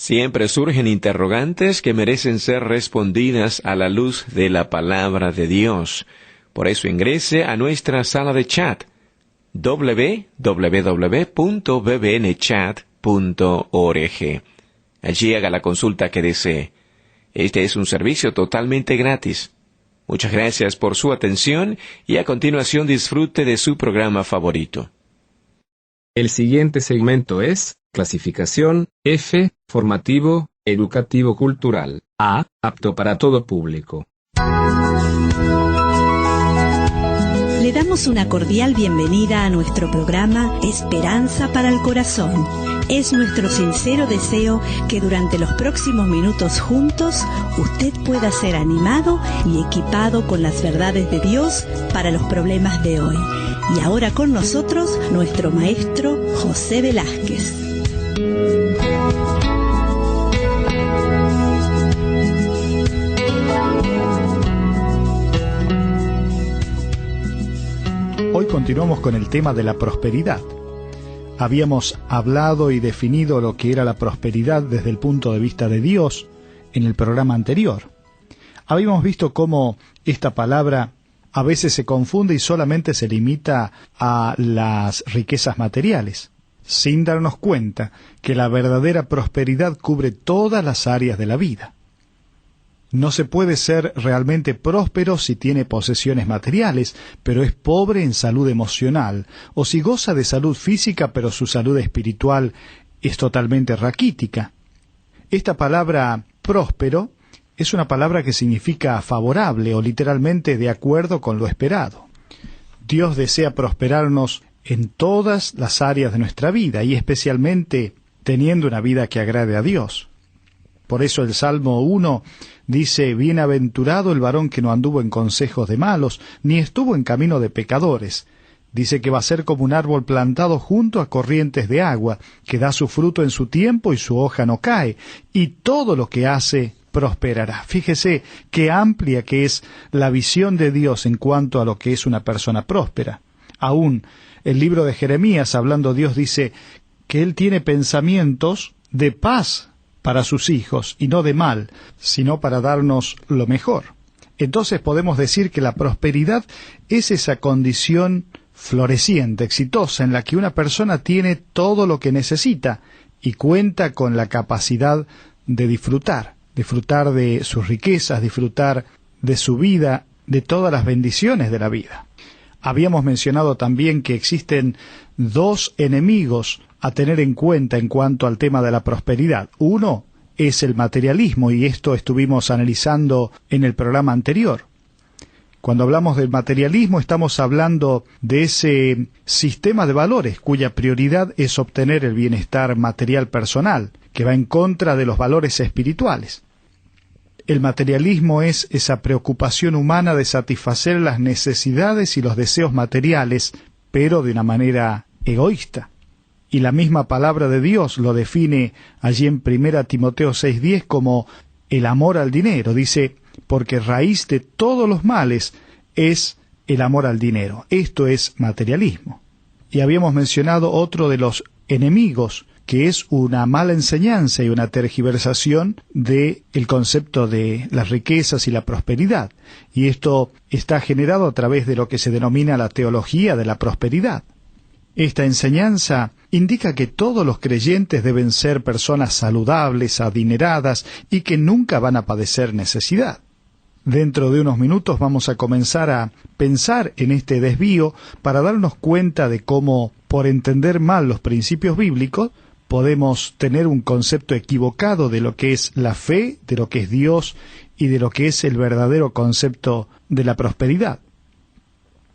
Siempre surgen interrogantes que merecen ser respondidas a la luz de la palabra de Dios. Por eso ingrese a nuestra sala de chat www.bbnchat.org. Allí haga la consulta que desee. Este es un servicio totalmente gratis. Muchas gracias por su atención y a continuación disfrute de su programa favorito. El siguiente segmento es clasificación F, formativo, educativo cultural, A, apto para todo público. Le damos una cordial bienvenida a nuestro programa Esperanza para el Corazón. Es nuestro sincero deseo que durante los próximos minutos juntos usted pueda ser animado y equipado con las verdades de Dios para los problemas de hoy. Y ahora con nosotros nuestro maestro José Velázquez. Hoy continuamos con el tema de la prosperidad. Habíamos hablado y definido lo que era la prosperidad desde el punto de vista de Dios en el programa anterior. Habíamos visto cómo esta palabra a veces se confunde y solamente se limita a las riquezas materiales, sin darnos cuenta que la verdadera prosperidad cubre todas las áreas de la vida. No se puede ser realmente próspero si tiene posesiones materiales, pero es pobre en salud emocional, o si goza de salud física, pero su salud espiritual es totalmente raquítica. Esta palabra próspero es una palabra que significa favorable o literalmente de acuerdo con lo esperado. Dios desea prosperarnos en todas las áreas de nuestra vida y especialmente teniendo una vida que agrade a Dios. Por eso el Salmo 1 dice: «Bienaventurado el varón que no anduvo en consejos de malos, ni estuvo en camino de pecadores». Dice que va a ser como un árbol plantado junto a corrientes de agua, que da su fruto en su tiempo y su hoja no cae, y todo lo que hace prosperará. Fíjese qué amplia que es la visión de Dios en cuanto a lo que es una persona próspera. Aún el libro de Jeremías, hablando Dios, dice que Él tiene pensamientos de paz para sus hijos, y no de mal, sino para darnos lo mejor. Entonces podemos decir que la prosperidad es esa condición floreciente, exitosa, en la que una persona tiene todo lo que necesita y cuenta con la capacidad de disfrutar de sus riquezas, disfrutar de su vida, de todas las bendiciones de la vida. Habíamos mencionado también que existen dos enemigos a tener en cuenta en cuanto al tema de la prosperidad. Uno es el materialismo, y esto estuvimos analizando en el programa anterior. Cuando hablamos del materialismo estamos hablando de ese sistema de valores cuya prioridad es obtener el bienestar material personal, que va en contra de los valores espirituales. El materialismo es esa preocupación humana de satisfacer las necesidades y los deseos materiales, pero de una manera egoísta. Y la misma palabra de Dios lo define allí en 1 Timoteo 6:10 como el amor al dinero. Dice: porque raíz de todos los males es el amor al dinero. Esto es materialismo. Y habíamos mencionado otro de los enemigos, que es una mala enseñanza y una tergiversación del concepto de las riquezas y la prosperidad. Y esto está generado a través de lo que se denomina la teología de la prosperidad. Esta enseñanza indica que todos los creyentes deben ser personas saludables, adineradas y que nunca van a padecer necesidad. Dentro de unos minutos vamos a comenzar a pensar en este desvío para darnos cuenta de cómo, por entender mal los principios bíblicos, podemos tener un concepto equivocado de lo que es la fe, de lo que es Dios y de lo que es el verdadero concepto de la prosperidad.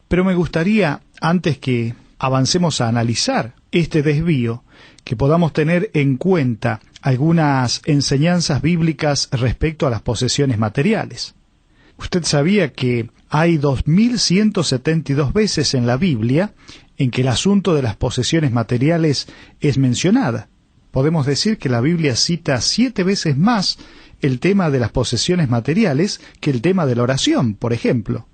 Pero me gustaría, antes que avancemos a analizar este desvío, que podamos tener en cuenta algunas enseñanzas bíblicas respecto a las posesiones materiales. Usted sabía que hay 2172 veces en la Biblia en que el asunto de las posesiones materiales es mencionada. Podemos decir que la Biblia cita 7 veces más el tema de las posesiones materiales que el tema de la oración, por ejemplo.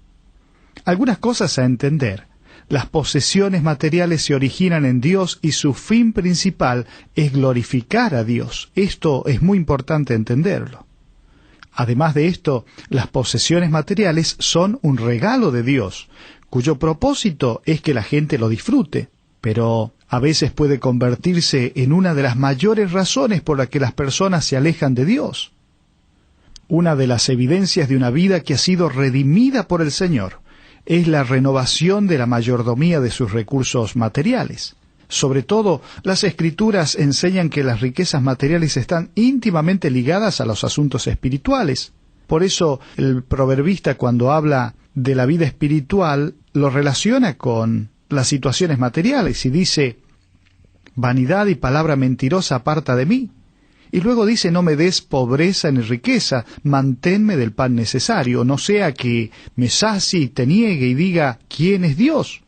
Algunas cosas a entender. Las posesiones materiales se originan en Dios y su fin principal es glorificar a Dios. Esto es muy importante entenderlo. Además de esto, las posesiones materiales son un regalo de Dios, cuyo propósito es que la gente lo disfrute, pero a veces puede convertirse en una de las mayores razones por las que las personas se alejan de Dios. Una de las evidencias de una vida que ha sido redimida por el Señor es la renovación de la mayordomía de sus recursos materiales. Sobre todo, las Escrituras enseñan que las riquezas materiales están íntimamente ligadas a los asuntos espirituales. Por eso, el proverbista, cuando habla de la vida espiritual, lo relaciona con las situaciones materiales y dice: vanidad y palabra mentirosa aparta de mí. Y luego dice: no me des pobreza ni riqueza, manténme del pan necesario, no sea que me sacie y te niegue y diga: ¿quién es Dios?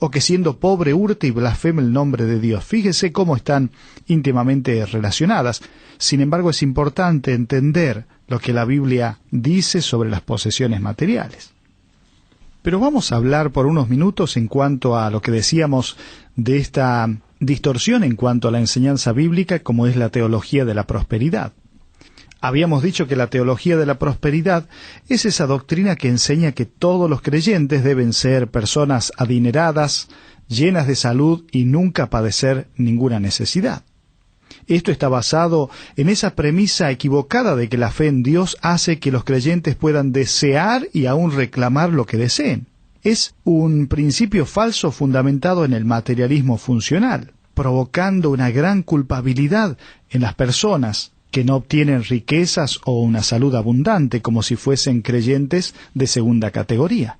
O que siendo pobre hurte y blasfeme el nombre de Dios. Fíjese cómo están íntimamente relacionadas. Sin embargo, es importante entender lo que la Biblia dice sobre las posesiones materiales. Pero vamos a hablar por unos minutos en cuanto a lo que decíamos de esta distorsión en cuanto a la enseñanza bíblica, como es la teología de la prosperidad. Habíamos dicho que la teología de la prosperidad es esa doctrina que enseña que todos los creyentes deben ser personas adineradas, llenas de salud y nunca padecer ninguna necesidad. Esto está basado en esa premisa equivocada de que la fe en Dios hace que los creyentes puedan desear y aún reclamar lo que deseen. Es un principio falso fundamentado en el materialismo funcional, provocando una gran culpabilidad en las personas que no obtienen riquezas o una salud abundante como si fuesen creyentes de segunda categoría.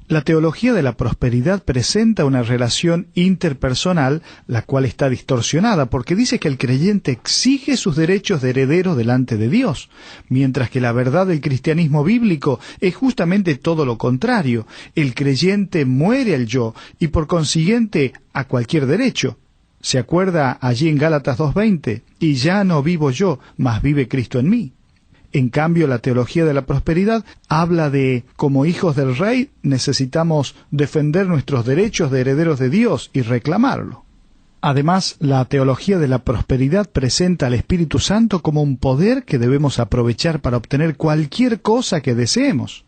La teología de la prosperidad presenta una relación interpersonal, la cual está distorsionada, porque dice que el creyente exige sus derechos de heredero delante de Dios, mientras que la verdad del cristianismo bíblico es justamente todo lo contrario. El creyente muere al yo y por consiguiente a cualquier derecho. ¿Se acuerda allí en Gálatas 2:20? Y ya no vivo yo, mas vive Cristo en mí. En cambio, la teología de la prosperidad habla de, como hijos del Rey, necesitamos defender nuestros derechos de herederos de Dios y reclamarlo. Además, la teología de la prosperidad presenta al Espíritu Santo como un poder que debemos aprovechar para obtener cualquier cosa que deseemos.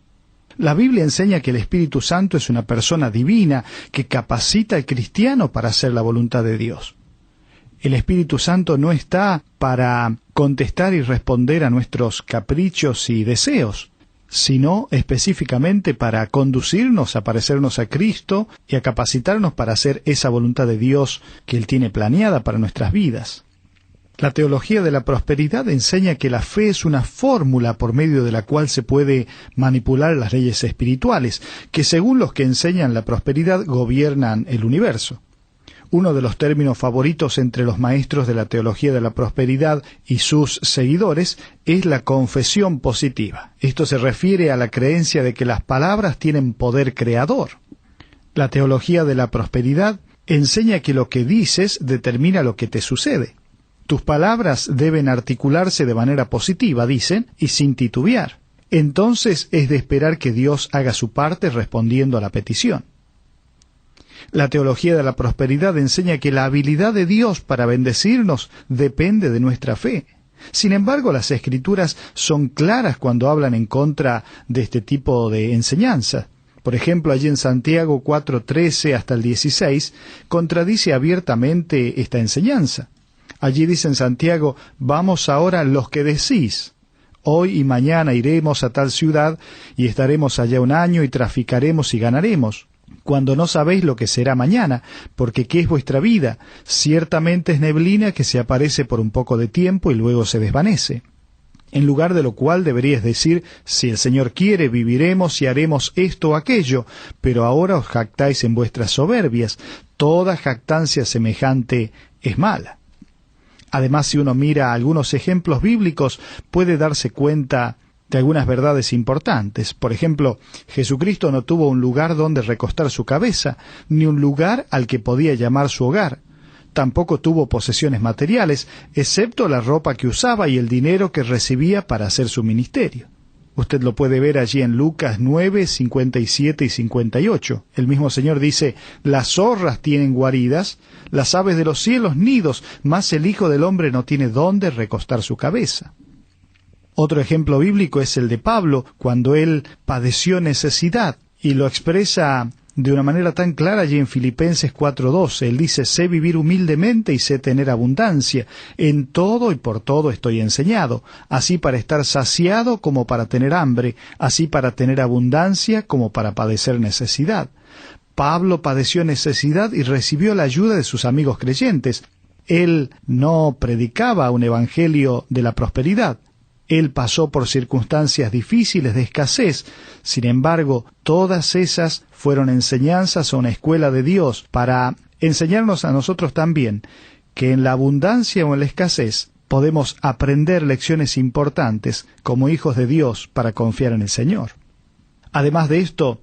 La Biblia enseña que el Espíritu Santo es una persona divina que capacita al cristiano para hacer la voluntad de Dios. El Espíritu Santo no está para contestar y responder a nuestros caprichos y deseos, sino específicamente para conducirnos a parecernos a Cristo y a capacitarnos para hacer esa voluntad de Dios que Él tiene planeada para nuestras vidas. La teología de la prosperidad enseña que la fe es una fórmula por medio de la cual se puede manipular las leyes espirituales, que según los que enseñan la prosperidad gobiernan el universo. Uno de los términos favoritos entre los maestros de la teología de la prosperidad y sus seguidores es la confesión positiva. Esto se refiere a la creencia de que las palabras tienen poder creador. La teología de la prosperidad enseña que lo que dices determina lo que te sucede. Tus palabras deben articularse de manera positiva, dicen, y sin titubear. Entonces es de esperar que Dios haga su parte respondiendo a la petición. La teología de la prosperidad enseña que la habilidad de Dios para bendecirnos depende de nuestra fe. Sin embargo, las Escrituras son claras cuando hablan en contra de este tipo de enseñanza. Por ejemplo, allí en Santiago 4:13 hasta el 16, contradice abiertamente esta enseñanza. Allí dice en Santiago: vamos ahora los que decís, hoy y mañana iremos a tal ciudad y estaremos allá un año y traficaremos y ganaremos, cuando no sabéis lo que será mañana, porque ¿qué es vuestra vida? Ciertamente es neblina que se aparece por un poco de tiempo y luego se desvanece. En lugar de lo cual deberíais decir: si el Señor quiere, viviremos y haremos esto o aquello, pero ahora os jactáis en vuestras soberbias. Toda jactancia semejante es mala. Además, si uno mira algunos ejemplos bíblicos, puede darse cuenta de algunas verdades importantes. Por ejemplo, Jesucristo no tuvo un lugar donde recostar su cabeza, ni un lugar al que podía llamar su hogar. Tampoco tuvo posesiones materiales, excepto la ropa que usaba y el dinero que recibía para hacer su ministerio. Usted lo puede ver allí en Lucas 9, 57 y 58. El mismo Señor dice, las zorras tienen guaridas, las aves de los cielos nidos, mas el Hijo del Hombre no tiene dónde recostar su cabeza. Otro ejemplo bíblico es el de Pablo, cuando él padeció necesidad, y lo expresa de una manera tan clara allí en Filipenses 4:12. Él dice, sé vivir humildemente y sé tener abundancia. En todo y por todo estoy enseñado, así para estar saciado como para tener hambre, así para tener abundancia como para padecer necesidad. Pablo padeció necesidad y recibió la ayuda de sus amigos creyentes. Él no predicaba un evangelio de la prosperidad. Él pasó por circunstancias difíciles de escasez. Sin embargo, todas esas fueron enseñanzas o una escuela de Dios para enseñarnos a nosotros también que en la abundancia o en la escasez podemos aprender lecciones importantes como hijos de Dios para confiar en el Señor. Además de esto,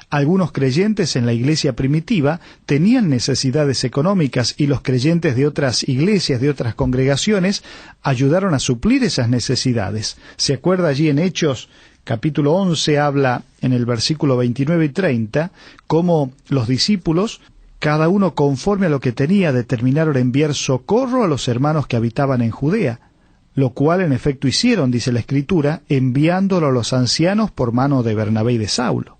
algunos creyentes en la iglesia primitiva tenían necesidades económicas y los creyentes de otras iglesias, de otras congregaciones, ayudaron a suplir esas necesidades. ¿Se acuerda allí en Hechos capítulo 11 habla en el versículo 29 y 30 cómo los discípulos, cada uno conforme a lo que tenía, determinaron enviar socorro a los hermanos que habitaban en Judea, lo cual en efecto hicieron, dice la Escritura, enviándolo a los ancianos por mano de Bernabé y de Saulo.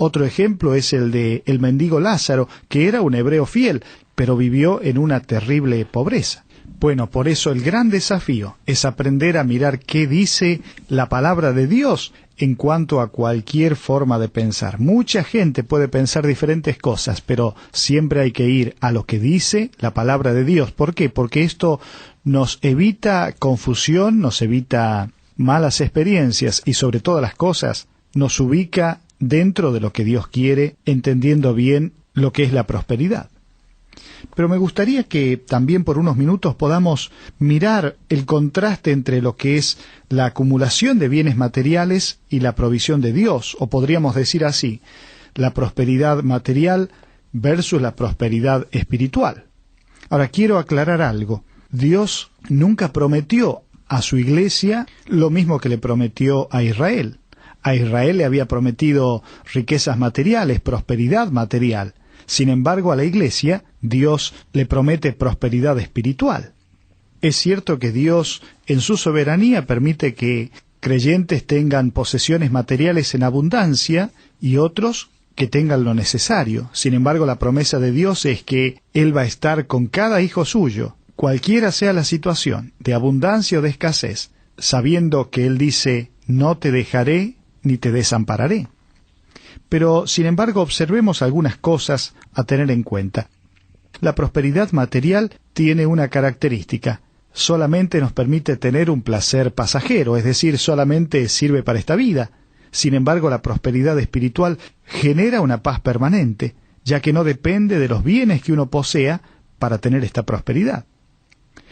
Otro ejemplo es el de el mendigo Lázaro, que era un hebreo fiel, pero vivió en una terrible pobreza. Bueno, por eso el gran desafío es aprender a mirar qué dice la palabra de Dios en cuanto a cualquier forma de pensar. Mucha gente puede pensar diferentes cosas, pero siempre hay que ir a lo que dice la palabra de Dios. ¿Por qué? Porque esto nos evita confusión, nos evita malas experiencias y sobre todas las cosas nos ubica dentro de lo que Dios quiere, entendiendo bien lo que es la prosperidad. Pero me gustaría que también por unos minutos podamos mirar el contraste entre lo que es la acumulación de bienes materiales y la provisión de Dios, o podríamos decir así, la prosperidad material versus la prosperidad espiritual. Ahora quiero aclarar algo. Dios nunca prometió a su iglesia lo mismo que le prometió a Israel. A Israel le había prometido riquezas materiales, prosperidad material. Sin embargo, a la iglesia, Dios le promete prosperidad espiritual. Es cierto que Dios, en su soberanía, permite que creyentes tengan posesiones materiales en abundancia y otros que tengan lo necesario. Sin embargo, la promesa de Dios es que Él va a estar con cada hijo suyo, cualquiera sea la situación, de abundancia o de escasez, sabiendo que Él dice, no te dejaré ni te desampararé. Pero, sin embargo, observemos algunas cosas a tener en cuenta. La prosperidad material tiene una característica. Solamente nos permite tener un placer pasajero, es decir, solamente sirve para esta vida. Sin embargo, la prosperidad espiritual genera una paz permanente, ya que no depende de los bienes que uno posea para tener esta prosperidad.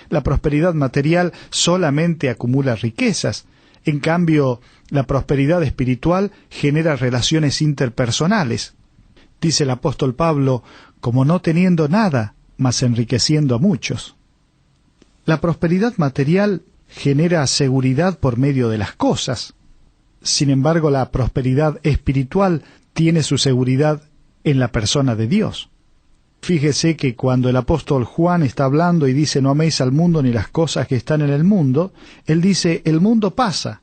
La prosperidad material solamente acumula riquezas. En cambio, la prosperidad espiritual genera relaciones interpersonales. Dice el apóstol Pablo, como no teniendo nada, mas enriqueciendo a muchos. La prosperidad material genera seguridad por medio de las cosas. Sin embargo, la prosperidad espiritual tiene su seguridad en la persona de Dios. Fíjese que cuando el apóstol Juan está hablando y dice no améis al mundo ni las cosas que están en el mundo, él dice el mundo pasa.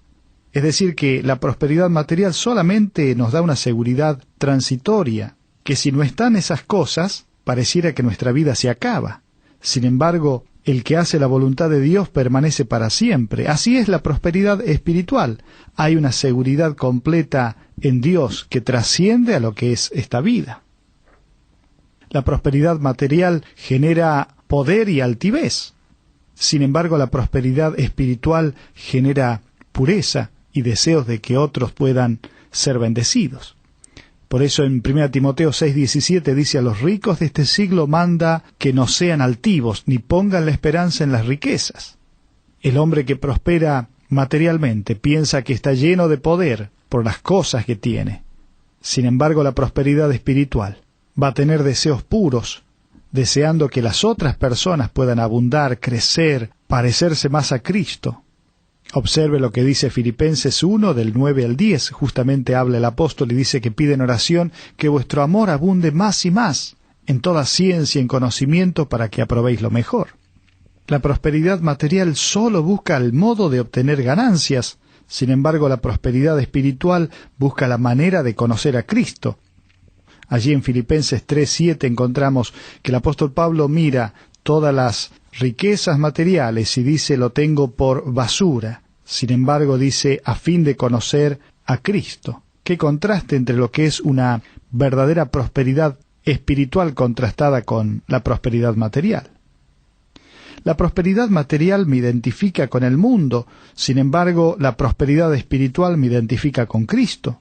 Es decir, que la prosperidad material solamente nos da una seguridad transitoria, que si no están esas cosas, pareciera que nuestra vida se acaba. Sin embargo, el que hace la voluntad de Dios permanece para siempre. Así es la prosperidad espiritual. Hay una seguridad completa en Dios que trasciende a lo que es esta vida. La prosperidad material genera poder y altivez. Sin embargo, la prosperidad espiritual genera pureza y deseos de que otros puedan ser bendecidos. Por eso en 1 Timoteo 6:17 dice, a los ricos de este siglo manda que no sean altivos, ni pongan la esperanza en las riquezas. El hombre que prospera materialmente piensa que está lleno de poder por las cosas que tiene. Sin embargo, la prosperidad espiritual va a tener deseos puros, deseando que las otras personas puedan abundar, crecer, parecerse más a Cristo. Observe lo que dice Filipenses 1, del 9 al 10. Justamente habla el apóstol y dice que pide en oración que vuestro amor abunde más y más en toda ciencia y en conocimiento para que aprobéis lo mejor. La prosperidad material solo busca el modo de obtener ganancias. Sin embargo, la prosperidad espiritual busca la manera de conocer a Cristo. Allí en Filipenses 3:7 encontramos que el apóstol Pablo mira todas las riquezas materiales y dice lo tengo por basura. Sin embargo, dice a fin de conocer a Cristo. Qué contraste entre lo que es una verdadera prosperidad espiritual contrastada con la prosperidad material. La prosperidad material me identifica con el mundo, sin embargo, la prosperidad espiritual me identifica con Cristo.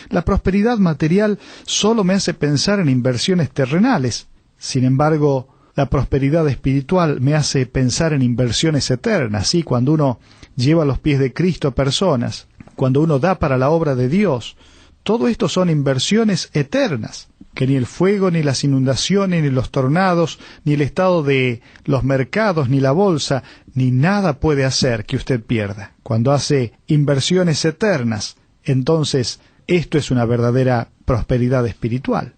La prosperidad material solo me hace pensar en inversiones terrenales, sin embargo, la prosperidad espiritual me hace pensar en inversiones eternas. ¿Sí? Cuando uno lleva a los pies de Cristo a personas, cuando uno da para la obra de Dios, todo esto son inversiones eternas, que ni el fuego, ni las inundaciones, ni los tornados, ni el estado de los mercados, ni la bolsa, ni nada puede hacer que usted pierda. Cuando hace inversiones eternas, entonces esto es una verdadera prosperidad espiritual.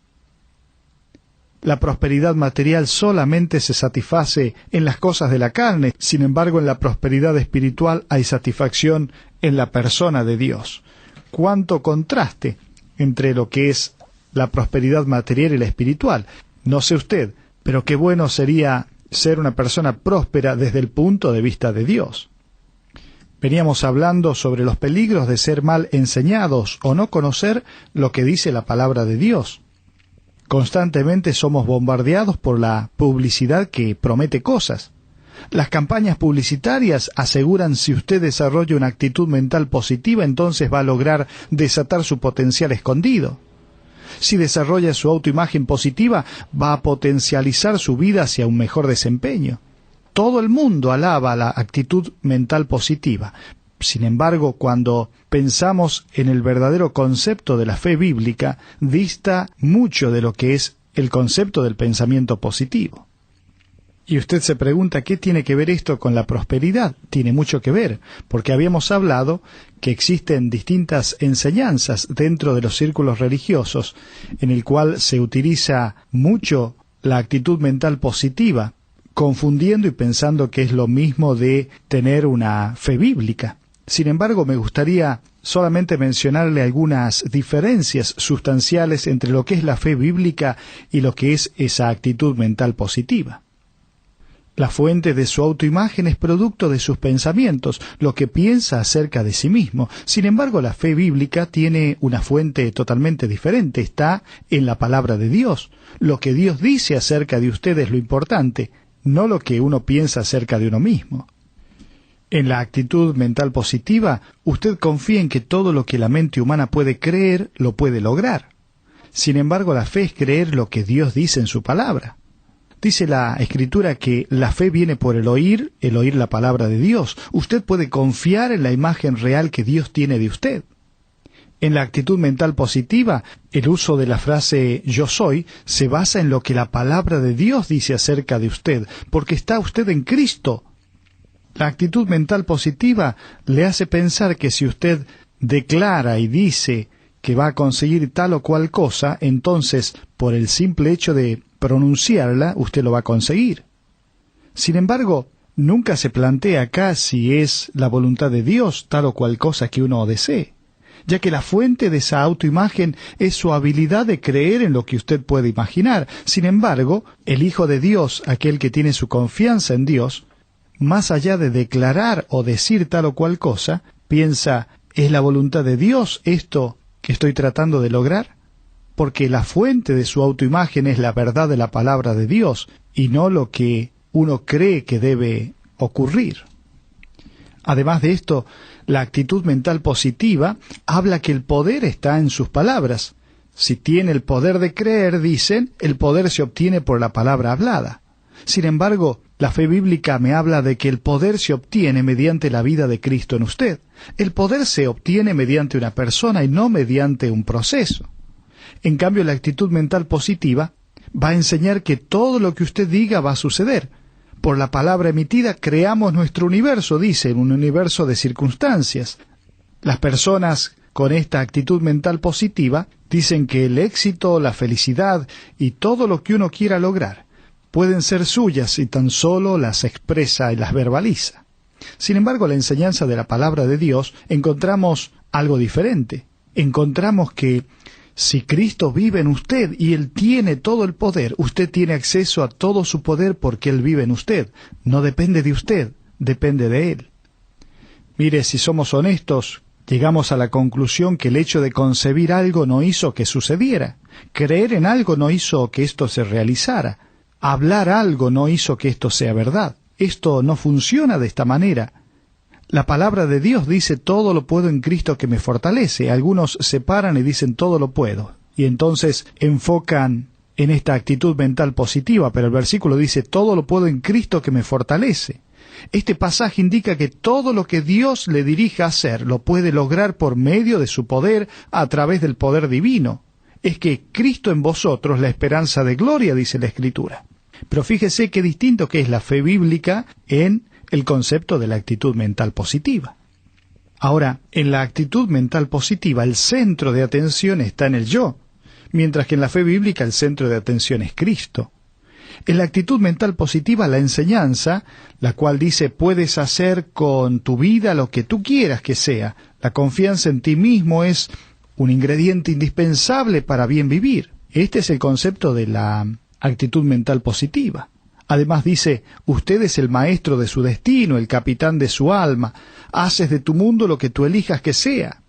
La prosperidad material solamente se satisface en las cosas de la carne, sin embargo en la prosperidad espiritual hay satisfacción en la persona de Dios. Cuánto contraste entre lo que es la prosperidad material y la espiritual. No sé usted, pero qué bueno sería ser una persona próspera desde el punto de vista de Dios. Veníamos hablando sobre los peligros de ser mal enseñados o no conocer lo que dice la palabra de Dios. Constantemente somos bombardeados por la publicidad que promete cosas. Las campañas publicitarias aseguran si usted desarrolla una actitud mental positiva, entonces va a lograr desatar su potencial escondido. Si desarrolla su autoimagen positiva, va a potencializar su vida hacia un mejor desempeño. Todo el mundo alaba la actitud mental positiva. Sin embargo, cuando pensamos en el verdadero concepto de la fe bíblica, dista mucho de lo que es el concepto del pensamiento positivo. Y usted se pregunta, ¿qué tiene que ver esto con la prosperidad? Tiene mucho que ver, porque habíamos hablado que existen distintas enseñanzas dentro de los círculos religiosos, en el cual se utiliza mucho la actitud mental positiva, confundiendo y pensando que es lo mismo de tener una fe bíblica. Sin embargo, me gustaría solamente mencionarle algunas diferencias sustanciales entre lo que es la fe bíblica y lo que es esa actitud mental positiva. La fuente de su autoimagen es producto de sus pensamientos, lo que piensa acerca de sí mismo. Sin embargo, la fe bíblica tiene una fuente totalmente diferente. Está en la palabra de Dios. Lo que Dios dice acerca de usted es lo importante, no lo que uno piensa acerca de uno mismo. En la actitud mental positiva, usted confía en que todo lo que la mente humana puede creer, lo puede lograr. Sin embargo, la fe es creer lo que Dios dice en su palabra. Dice la Escritura que la fe viene por el oír la palabra de Dios. Usted puede confiar en la imagen real que Dios tiene de usted. En la actitud mental positiva, el uso de la frase yo soy se basa en lo que la palabra de Dios dice acerca de usted, porque está usted en Cristo. La actitud mental positiva le hace pensar que si usted declara y dice que va a conseguir tal o cual cosa, entonces, por el simple hecho de pronunciarla, usted lo va a conseguir. Sin embargo, nunca se plantea acá si es la voluntad de Dios tal o cual cosa que uno desee, ya que la fuente de esa autoimagen es su habilidad de creer en lo que usted puede imaginar. Sin embargo, el Hijo de Dios, aquel que tiene su confianza en Dios, más allá de declarar o decir tal o cual cosa, piensa, ¿es la voluntad de Dios esto que estoy tratando de lograr? Porque la fuente de su autoimagen es la verdad de la palabra de Dios, y no lo que uno cree que debe ocurrir. Además de esto, la actitud mental positiva habla que el poder está en sus palabras. Si tiene el poder de creer, dicen, el poder se obtiene por la palabra hablada. Sin embargo, la fe bíblica me habla de que el poder se obtiene mediante la vida de Cristo en usted. El poder se obtiene mediante una persona y no mediante un proceso. En cambio, la actitud mental positiva va a enseñar que todo lo que usted diga va a suceder, Por la palabra emitida creamos nuestro universo, dice, un universo de circunstancias. Las personas con esta actitud mental positiva dicen que el éxito, la felicidad y todo lo que uno quiera lograr pueden ser suyas si tan solo las expresa y las verbaliza. Sin embargo, en la enseñanza de la palabra de Dios encontramos algo diferente. Encontramos que si Cristo vive en usted y Él tiene todo el poder, usted tiene acceso a todo su poder porque Él vive en usted. No depende de usted, depende de Él. Mire, si somos honestos, llegamos a la conclusión que el hecho de concebir algo no hizo que sucediera. Creer en algo no hizo que esto se realizara. Hablar algo no hizo que esto sea verdad. Esto no funciona de esta manera. La palabra de Dios dice todo lo puedo en Cristo que me fortalece. Algunos se paran y dicen todo lo puedo. Y entonces enfocan en esta actitud mental positiva, pero el versículo dice todo lo puedo en Cristo que me fortalece. Este pasaje indica que todo lo que Dios le dirija a hacer lo puede lograr por medio de su poder a través del poder divino. Es que Cristo en vosotros, la esperanza de gloria, dice la Escritura. Pero fíjese qué distinto que es la fe bíblica en el concepto de la actitud mental positiva. Ahora, en la actitud mental positiva, el centro de atención está en el yo, mientras que en la fe bíblica el centro de atención es Cristo. En la actitud mental positiva, la enseñanza, la cual dice puedes hacer con tu vida lo que tú quieras que sea. La confianza en ti mismo es un ingrediente indispensable para bien vivir. Este es el concepto de la actitud mental positiva. Además dice, usted es el maestro de su destino, el capitán de su alma, haces de tu mundo lo que tú elijas que sea.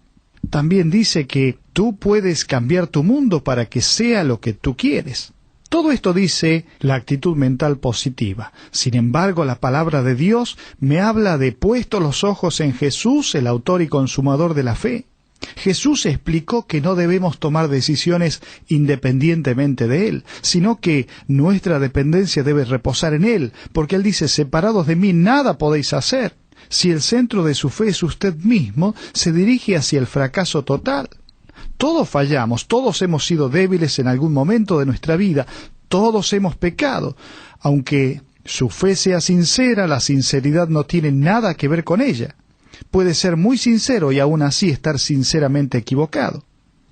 También dice que tú puedes cambiar tu mundo para que sea lo que tú quieres. Todo esto dice la actitud mental positiva. Sin embargo, la palabra de Dios me habla de puesto los ojos en Jesús, el autor y consumador de la fe. Jesús explicó que no debemos tomar decisiones independientemente de Él, sino que nuestra dependencia debe reposar en Él, porque Él dice, separados de mí nada podéis hacer. Si el centro de su fe es usted mismo, se dirige hacia el fracaso total. Todos fallamos, todos hemos sido débiles en algún momento de nuestra vida, todos hemos pecado. Aunque su fe sea sincera, la sinceridad no tiene nada que ver con ella. Puede ser muy sincero y aún así estar sinceramente equivocado.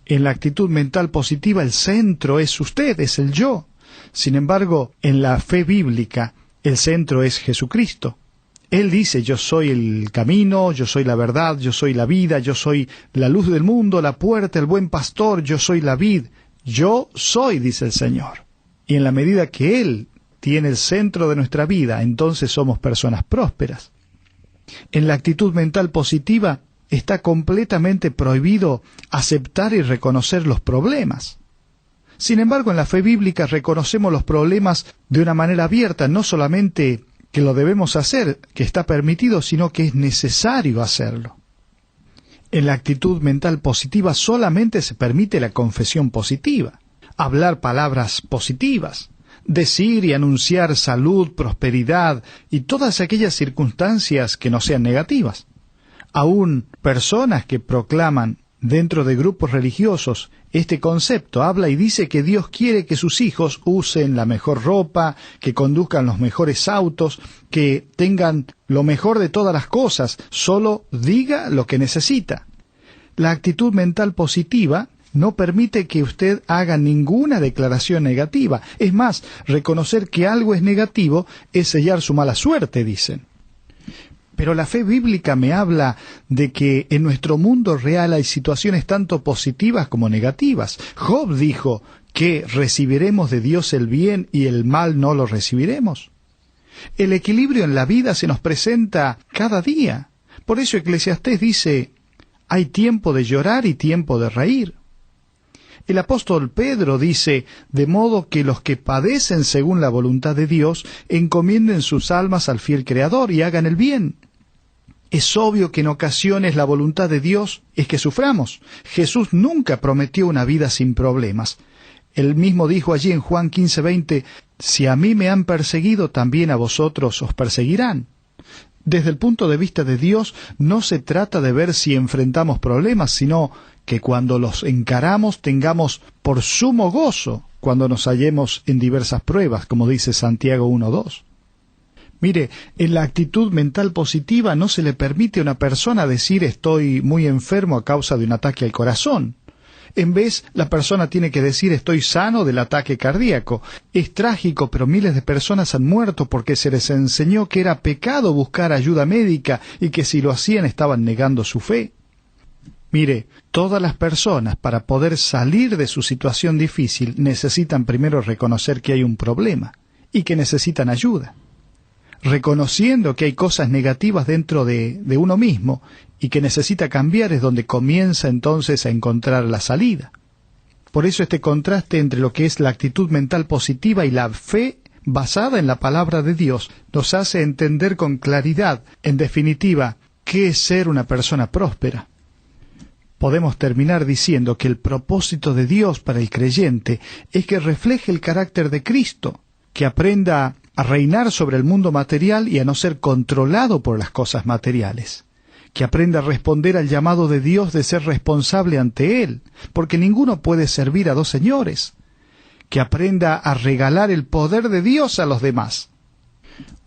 En la actitud mental positiva el centro es usted, es el yo. Sin embargo, en la fe bíblica el centro es Jesucristo. Él dice, yo soy el camino, yo soy la verdad, yo soy la vida, yo soy la luz del mundo, la puerta, el buen pastor, yo soy la vid. Yo soy, dice el Señor. Y en la medida que Él tiene el centro de nuestra vida, entonces somos personas prósperas. En la actitud mental positiva está completamente prohibido aceptar y reconocer los problemas. Sin embargo, en la fe bíblica reconocemos los problemas de una manera abierta, no solamente que lo debemos hacer, que está permitido, sino que es necesario hacerlo. En la actitud mental positiva solamente se permite la confesión positiva, hablar palabras positivas, decir y anunciar salud, prosperidad y todas aquellas circunstancias que no sean negativas. Aún personas que proclaman dentro de grupos religiosos este concepto habla y dice que Dios quiere que sus hijos usen la mejor ropa, que conduzcan los mejores autos, que tengan lo mejor de todas las cosas, solo diga lo que necesita. La actitud mental positiva no permite que usted haga ninguna declaración negativa. Es más, reconocer que algo es negativo es sellar su mala suerte, dicen. Pero la fe bíblica me habla de que en nuestro mundo real hay situaciones tanto positivas como negativas. Job dijo que recibiremos de Dios el bien y el mal no lo recibiremos. El equilibrio en la vida se nos presenta cada día. Por eso Eclesiastés dice, hay tiempo de llorar y tiempo de reír. El apóstol Pedro dice, de modo que los que padecen según la voluntad de Dios, encomienden sus almas al fiel Creador y hagan el bien. Es obvio que en ocasiones la voluntad de Dios es que suframos. Jesús nunca prometió una vida sin problemas. Él mismo dijo allí en Juan 15:20, si a mí me han perseguido, también a vosotros os perseguirán. Desde el punto de vista de Dios, no se trata de ver si enfrentamos problemas, sino que cuando los encaramos tengamos por sumo gozo cuando nos hallemos en diversas pruebas, como dice Santiago 1:2. Mire, en la actitud mental positiva no se le permite a una persona decir estoy muy enfermo a causa de un ataque al corazón. En vez, la persona tiene que decir estoy sano del ataque cardíaco. Es trágico, pero miles de personas han muerto porque se les enseñó que era pecado buscar ayuda médica y que si lo hacían estaban negando su fe. Mire, todas las personas para poder salir de su situación difícil necesitan primero reconocer que hay un problema y que necesitan ayuda. Reconociendo que hay cosas negativas dentro de uno mismo y que necesita cambiar es donde comienza entonces a encontrar la salida. Por eso este contraste entre lo que es la actitud mental positiva y la fe basada en la palabra de Dios nos hace entender con claridad, en definitiva, qué es ser una persona próspera. Podemos terminar diciendo que el propósito de Dios para el creyente es que refleje el carácter de Cristo, que aprenda a reinar sobre el mundo material y a no ser controlado por las cosas materiales, que aprenda a responder al llamado de Dios de ser responsable ante Él, porque ninguno puede servir a dos señores, que aprenda a regalar el poder de Dios a los demás.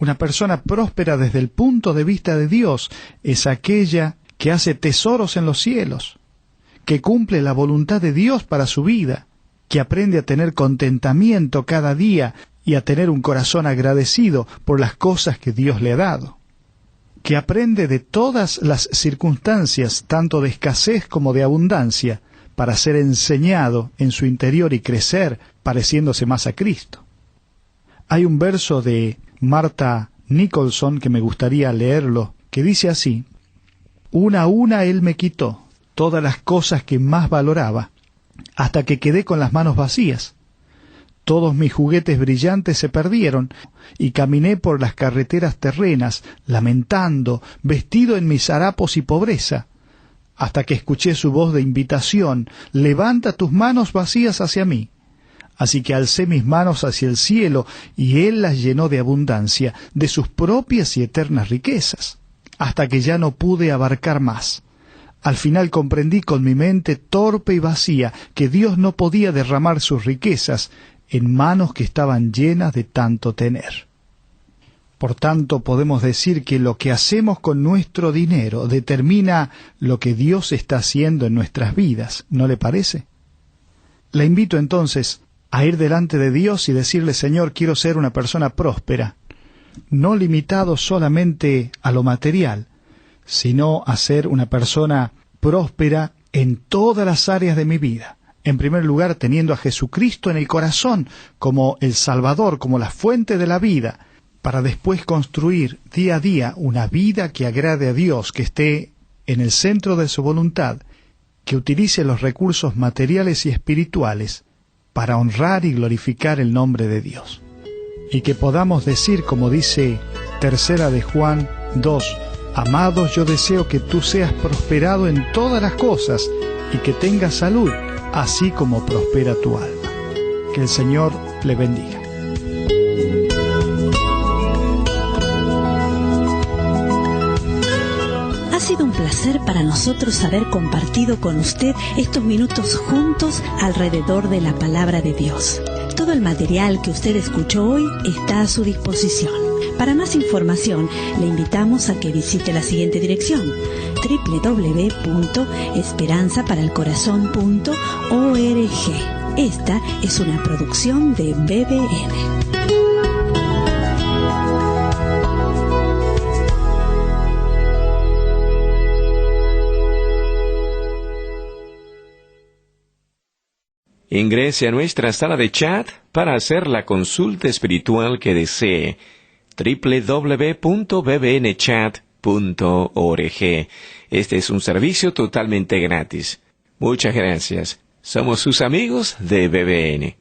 Una persona próspera desde el punto de vista de Dios es aquella que hace tesoros en los cielos, que cumple la voluntad de Dios para su vida, que aprende a tener contentamiento cada día y a tener un corazón agradecido por las cosas que Dios le ha dado, que aprende de todas las circunstancias, tanto de escasez como de abundancia, para ser enseñado en su interior y crecer pareciéndose más a Cristo. Hay un verso de Martha Nicholson que me gustaría leerlo, que dice así: una a una Él me quitó todas las cosas que más valoraba, hasta que quedé con las manos vacías. Todos mis juguetes brillantes se perdieron, y caminé por las carreteras terrenas, lamentando, vestido en mis harapos y pobreza, hasta que escuché su voz de invitación: levanta tus manos vacías hacia mí. Así que alcé mis manos hacia el cielo, y Él las llenó de abundancia, de sus propias y eternas riquezas, hasta que ya no pude abarcar más. Al final comprendí con mi mente torpe y vacía que Dios no podía derramar sus riquezas en manos que estaban llenas de tanto tener. Por tanto, podemos decir que lo que hacemos con nuestro dinero determina lo que Dios está haciendo en nuestras vidas, ¿no le parece? La invito entonces a ir delante de Dios y decirle: Señor, quiero ser una persona próspera, no limitado solamente a lo material, sino a ser una persona próspera en todas las áreas de mi vida. En primer lugar, teniendo a Jesucristo en el corazón como el Salvador, como la fuente de la vida, para después construir día a día una vida que agrade a Dios, que esté en el centro de su voluntad, que utilice los recursos materiales y espirituales para honrar y glorificar el nombre de Dios. Y que podamos decir, como dice 3 de Juan 2, amados, yo deseo que tú seas prosperado en todas las cosas y que tengas salud, así como prospera tu alma. Que el Señor le bendiga. Ha sido un placer para nosotros haber compartido con usted estos minutos juntos alrededor de la palabra de Dios. Todo el material que usted escuchó hoy está a su disposición. Para más información, le invitamos a que visite la siguiente dirección: www.esperanzaparalcorazon.org. Esta es una producción de BBN. Ingrese a nuestra sala de chat para hacer la consulta espiritual que desee. www.bbnchat.org. Este es un servicio totalmente gratis. Muchas gracias. Somos sus amigos de BBN.